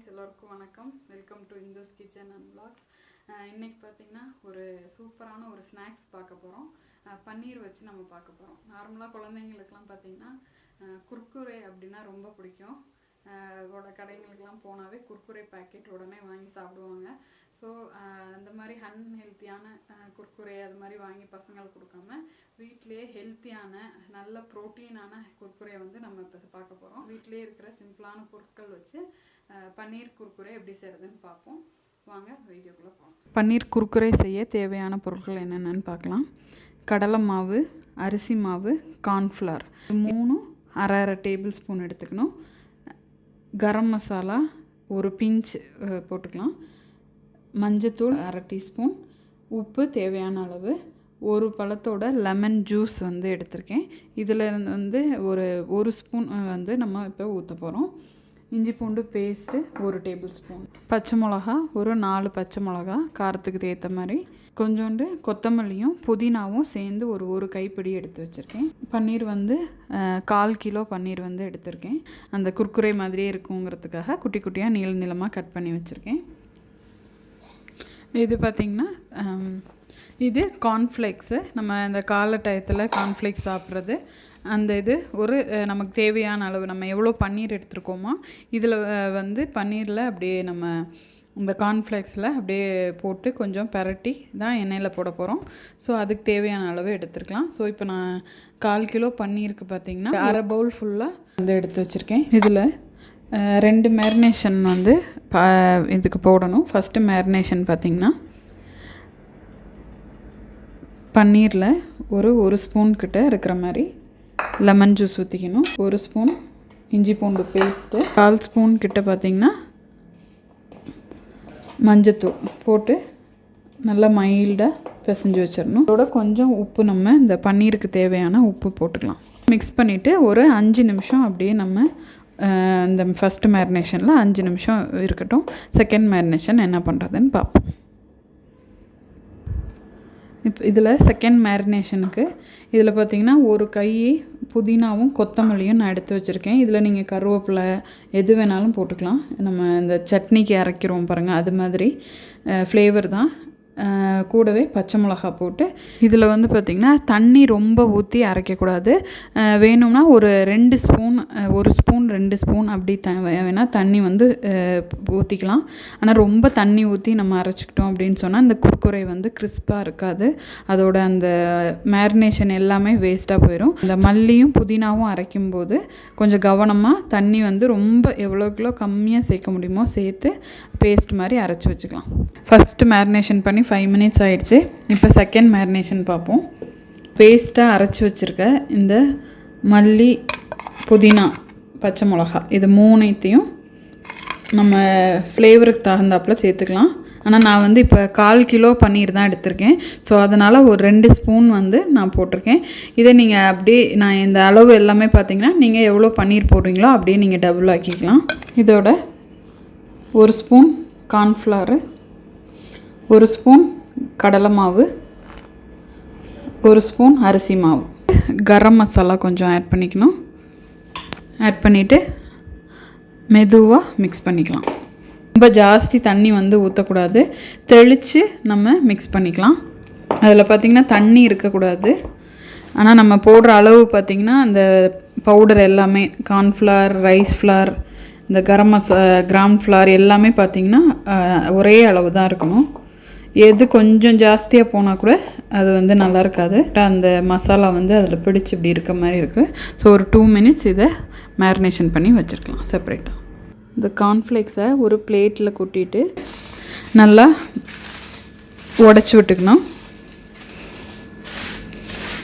Friends எல்லாருக்கும் வணக்கம். Welcome to Indhu's kitchen and vlogs. இன்னைக்கு பார்த்தீங்கன்னா ஒரு சூப்பரான ஒரு ஸ்நாக்ஸ் பார்க்க போகிறோம். பன்னீர் வச்சு நம்ம பார்க்க போகிறோம். நார்மலாக குழந்தைங்களுக்குலாம் பார்த்தீங்கன்னா குர்குரே அப்படின்னா ரொம்ப பிடிக்கும். கடைகளுக்கெல்லாம் போனாவே குர்குரே பேக்கெட் உடனே வாங்கி சாப்பிடுவாங்க. ஸோ அந்த மாதிரி அன்ஹெல்த்தியான குர்குரே அது மாதிரி வாங்கி பசங்களுக்கு கொடுக்காம வீட்டிலேயே ஹெல்த்தியான நல்ல ப்ரோட்டீனான குர்குரே வந்து நம்ம இப்போ பார்க்க போகிறோம். வீட்டிலேயே இருக்கிற சிம்பிளான பொருட்கள் வச்சு பன்னீர் குர்குரே எப்படி செய்கிறதுன்னு பார்ப்போம். வாங்க வீடியோக்குள்ளே போகலாம். பன்னீர் குர்குரே செய்ய தேவையான பொருட்கள் என்னென்னு பார்க்கலாம். கடலை மாவு, அரிசி மாவு, கார்ன்ஃப்ளவர் 3 அரை டேபிள் ஸ்பூன் எடுத்துக்கணும். கரம் மசாலா ஒரு பிஞ்ச் போட்டுக்கலாம். மஞ்சத்தூள் அரை டீஸ்பூன், உப்பு தேவையான அளவு, ஒரு பழத்தோட லெமன் ஜூஸ் வந்து எடுத்திருக்கேன். இதில் வந்து ஒரு ஸ்பூன் வந்து நம்ம இப்போ ஊற்ற போகிறோம். இஞ்சி பூண்டு பேஸ்ட்டு 1 டேபிள் ஸ்பூன், பச்சை மிளகா ஒரு 4 பச்சை மிளகா காரத்துக்கு ஏற்ற மாதிரி, கொஞ்சோண்டு கொத்தமல்லியும் புதினாவும் சேர்ந்து ஒரு கைப்பிடி எடுத்து வச்சுருக்கேன். பன்னீர் வந்து 1/4 கிலோ பன்னீர் வந்து எடுத்திருக்கேன். அந்த குர்குரே மாதிரியே இருக்குங்கிறதுக்காக குட்டி குட்டியாக நீளமாக கட் பண்ணி வச்சுருக்கேன். இது பார்த்திங்கன்னா இது கார்ன்ஃப்ளேக்ஸு. நம்ம இந்த காலை டயத்தில் கார்ன்ஃப்ளேக்ஸ் சாப்பிட்றது. அந்த இது நமக்கு தேவையான அளவு நம்ம எவ்வளோ பன்னீர் எடுத்துருக்கோமோ இதில் வந்து பன்னீரில் அப்படியே நம்ம இந்த கார்ன்ஃப்ளேக்ஸில் அப்படியே போட்டு கொஞ்சம் பரட்டி தான் எண்ணெயில் போட போகிறோம். ஸோ அதுக்கு தேவையான அளவு எடுத்துருக்கலாம். ஸோ இப்போ நான் 1/4 கிலோ பன்னீருக்கு பார்த்திங்கன்னா அரை பவுல் ஃபுல்லாக வந்து எடுத்து வச்சுருக்கேன். இதில் 2 மேரினேஷன் வந்து இதுக்கு போடணும். ஃபஸ்ட்டு மேரினேஷன் பார்த்திங்கன்னா பன்னீரில் ஒரு ஸ்பூன் கிட்ட இருக்கிற மாதிரி லெமன் ஜூஸ் ஊற்றிக்கணும். 1 ஸ்பூன் இஞ்சி பூண்டு பேஸ்ட்டு, 1/4 ஸ்பூன் கிட்ட பார்த்திங்கன்னா மஞ்சத்தூள் போட்டு நல்லா மைல்டாக பிசைஞ்சு வச்சிடணும். அதோட கொஞ்சம் உப்பு, நம்ம இந்த பன்னீருக்கு தேவையான உப்பு போட்டுக்கலாம். மிக்ஸ் பண்ணிவிட்டு ஒரு 5 நிமிஷம் அப்படியே நம்ம இந்த ஃபஸ்ட்டு மேரினேஷனில் 5 நிமிஷம் இருக்கட்டும். செகண்ட் மேரினேஷன் என்ன பண்ணுறதுன்னு பார்ப்போம். இப்போ இதில் செகண்ட் மேரினேஷனுக்கு இதில் பார்த்திங்கன்னா ஒரு கை புதினாவும் கொத்தமல்லியும் நான் எடுத்து வச்சுருக்கேன். இதில் நீங்கள் கருவேப்பிலை எது வேணாலும் போட்டுக்கலாம். நம்ம இந்த சட்னிக்கு அரைக்கிறோம் பாருங்கள், அது மாதிரி ஃப்ளேவர் தான். கூடவே பச்சை மிளகா போட்டு இதில் வந்து பார்த்திங்கன்னா தண்ணி ரொம்ப ஊற்றி அரைக்கக்கூடாது. வேணும்னா ஒரு 2 ஸ்பூன் 1 ஸ்பூன் 2 ஸ்பூன் அப்படி வேணால் தண்ணி வந்து ஊற்றிக்கலாம். ஆனால் ரொம்ப தண்ணி ஊற்றி நம்ம அரைச்சிக்கிட்டோம் அப்படின்னு சொன்னால் இந்த குர்குரே வந்து கிறிஸ்பாக இருக்காது. அதோட அந்த மேரினேஷன் எல்லாமே வேஸ்ட்டாக போயிடும். இந்த மல்லியும் புதினாவும் அரைக்கும்போது கொஞ்சம் கவனமாக தண்ணி வந்து ரொம்ப எவ்வளோக்கிலோ கம்மியாக சேர்க்க முடியுமோ சேர்த்து பேஸ்ட் மாதிரி அரைச்சி வச்சுக்கலாம். ஃபஸ்ட்டு மேரினேஷன் பண்ணி 5 மினிட்ஸ் ஆகிடுச்சு. இப்போ செகண்ட் மேரினேஷன் பார்ப்போம். பேஸ்ட்டாக அரைச்சி வச்சுருக்க இந்த மல்லி, புதினா, பச்சை மிளகா இது 3ஐயும் நம்ம ஃப்ளேவருக்கு தகுந்தாப்பில் சேர்த்துக்கலாம். ஆனால் நான் வந்து இப்போ 1/4 கிலோ பன்னீர் தான் எடுத்திருக்கேன். ஸோ அதனால் ஒரு 2 ஸ்பூன் வந்து நான் போட்டிருக்கேன். இதை நீங்கள் அப்படியே நான் இந்த அளவு எல்லாமே பார்த்திங்கன்னா நீங்கள் எவ்வளோ பன்னீர் போடுறீங்களோ அப்படியே நீங்கள் டபுள் ஆக்கிக்கலாம். இதோட 1 ஸ்பூன் கார்ன்ஃப்ளவரு, 1 ஸ்பூன் கடலை மாவு, 1 ஸ்பூன் அரிசி மாவு, கரம் மசாலா கொஞ்சம் ஆட் பண்ணிக்கணும். ஆட் பண்ணிவிட்டு மெதுவாக மிக்ஸ் பண்ணிக்கலாம். ரொம்ப ஜாஸ்தி தண்ணி வந்து ஊற்றக்கூடாது. தெளித்து நம்ம மிக்ஸ் பண்ணிக்கலாம். அதில் பார்த்திங்கன்னா தண்ணி இருக்கக்கூடாது. ஆனால் நம்ம போடுற அளவு பார்த்திங்கன்னா அந்த பவுடர் எல்லாமே கார்ன்ஃப்ளவர், ரைஸ் ஃப்ளார், இந்த கிராம் ஃப்ளார் எல்லாமே பார்த்திங்கன்னா ஒரே அளவு தான் இருக்கணும். எது கொஞ்சம் ஜாஸ்தியாக போனால் கூட அது வந்து நல்லா இருக்காது. அந்த மசாலா வந்து அதில் பிடிச்சி இப்படி இருக்க மாதிரி இருக்குது. ஸோ ஒரு 2 மினிட்ஸ் இதை மேரினேஷன் பண்ணி வச்சுருக்கலாம் செப்பரேட்டாக. இந்த கார்ன்ஃப்ளேக்ஸை ஒரு பிளேட்டில் கொட்டிட்டு நல்லா உடச்சி விட்டுக்கணும்.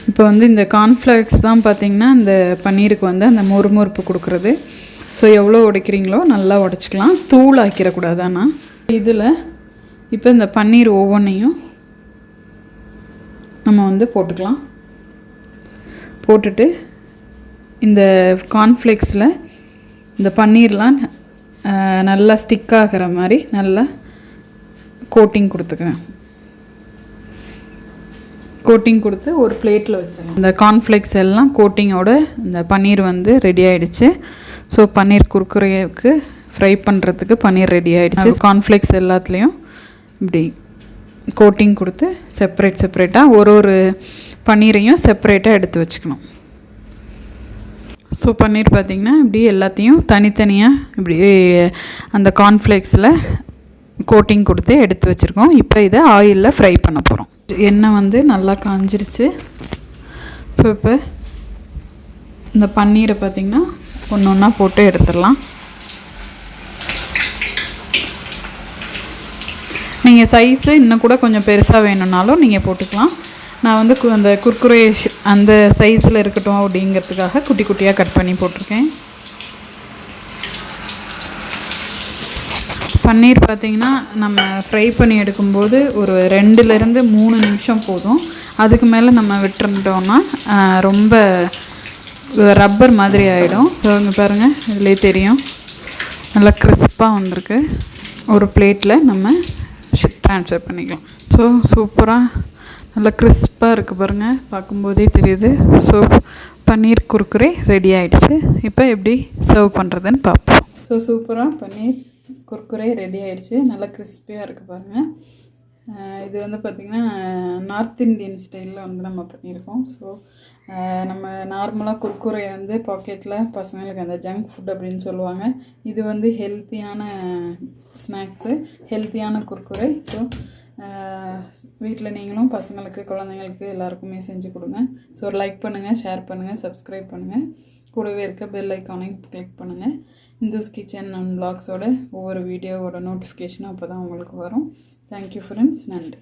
இப்போ வந்து இந்த கார்ன்ஃப்ளேக்ஸ் தான் பார்த்திங்கன்னா இந்த பன்னீருக்கு வந்து அந்த மொறுமொறுப்பு கொடுக்குறது. ஸோ எவ்வளோ உடைக்கிறீங்களோ நல்லா உடச்சிக்கலாம். தூள் ஆக்கிடக்கூடாது. ஆனால் இதில் இப்போ இந்த பன்னீர் ஒவ்வொன்றையும் நம்ம வந்து போட்டுக்கலாம். போட்டுட்டு இந்த கார்ன்ஃப்ளேக்ஸில் இந்த பன்னீர்லாம் நல்லா ஸ்டிக் ஆகிற மாதிரி நல்லா கோட்டிங் கொடுத்துக்கிறேன். கோட்டிங் கொடுத்து ஒரு பிளேட்டில் வச்சுருங்க. இந்த கார்ன்ஃப்ளேக்ஸ் எல்லாம் கோட்டிங்கோட இந்த பன்னீர் வந்து ரெடி ஆகிடுச்சு. ஸோ பன்னீர் குர்குரேவுக்கு ஃப்ரை பண்ணுறதுக்கு பன்னீர் ரெடி ஆகிடுச்சு. கார்ன்ஃப்ளேக்ஸ் எல்லாத்துலேயும் இப்படி கோட்டிங் கொடுத்து செப்பரேட்டாக ஒரு பன்னீரையும் செப்பரேட்டாக எடுத்து வச்சுக்கணும். ஸோ பன்னீர் பார்த்திங்கன்னா இப்படி எல்லாத்தையும் தனித்தனியாக இப்படி அந்த கார்ன்ஃப்ளேக்ஸில் கோட்டிங் கொடுத்து எடுத்து வச்சுருக்கோம். இப்போ இதை ஆயிலில் ஃப்ரை பண்ண போகிறோம். எண்ணெய் வந்து நல்லா காஞ்சிருச்சு. ஸோ இப்போ இந்த பன்னீரை பார்த்திங்கன்னா ஒன்று ஒன்றா போட்டு எடுத்துடலாம். நீங்கள் சைஸு இன்னும் கூட கொஞ்சம் பெருசாக வேணும்னாலும் நீங்கள் போட்டுக்கலாம். நான் வந்து அந்த குர்குரே அந்த சைஸில் இருக்கட்டும் அப்படிங்கிறதுக்காக குட்டி குட்டியாக கட் பண்ணி போட்டிருக்கேன். பன்னீர் பார்த்திங்கன்னா நம்ம ஃப்ரை பண்ணி எடுக்கும்போது ஒரு 2லேருந்து 3 நிமிஷம் போதும். அதுக்கு மேலே நம்ம விட்டுருந்தோம்னா ரொம்ப ரப்பர் மாதிரி ஆகிடும். இங்கே பாருங்கள், இதுலேயே தெரியும் நல்லா கிறிஸ்பாக வந்திருக்கு. ஒரு பிளேட்டில் நம்ம ட்ரான்ஸ்ஃபர் பண்ணிக்கலாம். ஸோ சூப்பராக நல்லா கிறிஸ்பாக இருக்குது பாருங்கள், பார்க்கும்போதே தெரியுது. ஸோ பன்னீர் குர்குரே ரெடி ஆகிடுச்சு. இப்போ எப்படி சர்வ் பண்ணுறதுன்னு பார்ப்போம். ஸோ சூப்பராக பன்னீர் குர்குரே ரெடி ஆகிடுச்சு. நல்லா கிறிஸ்பியாக இருக்குது பாருங்கள். இது வந்து பார்த்திங்கன்னா நார்த் இந்தியன் ஸ்டைலில் வந்து நம்ம பண்ணியிருக்கோம். ஸோ நம்ம நார்மலாக குர்குரே வந்து பாக்கெட்டில் பசங்களுக்கு அந்த ஜங்க் ஃபுட் அப்படின்னு சொல்லுவாங்க. இது வந்து ஹெல்த்தியான ஸ்நாக்ஸு, ஹெல்த்தியான குர்குரே. ஸோ வீட்டில் நீங்களும் பசங்களுக்கு, குழந்தைங்களுக்கு எல்லாருக்குமே செஞ்சு கொடுங்க. ஸோ ஒரு லைக் பண்ணுங்கள், ஷேர் பண்ணுங்கள், சப்ஸ்கிரைப் பண்ணுங்கள். கூடவே இருக்க பெல் ஐக்கானையும் கிளிக் பண்ணுங்கள். இந்துஸ் கிச்சன் அண்ட் வ்ளாக்ஸோட ஒவ்வொரு வீடியோவோட நோட்டிஃபிகேஷனும் அப்போ தான் உங்களுக்கு வரும். Thank you friends. நன்றி.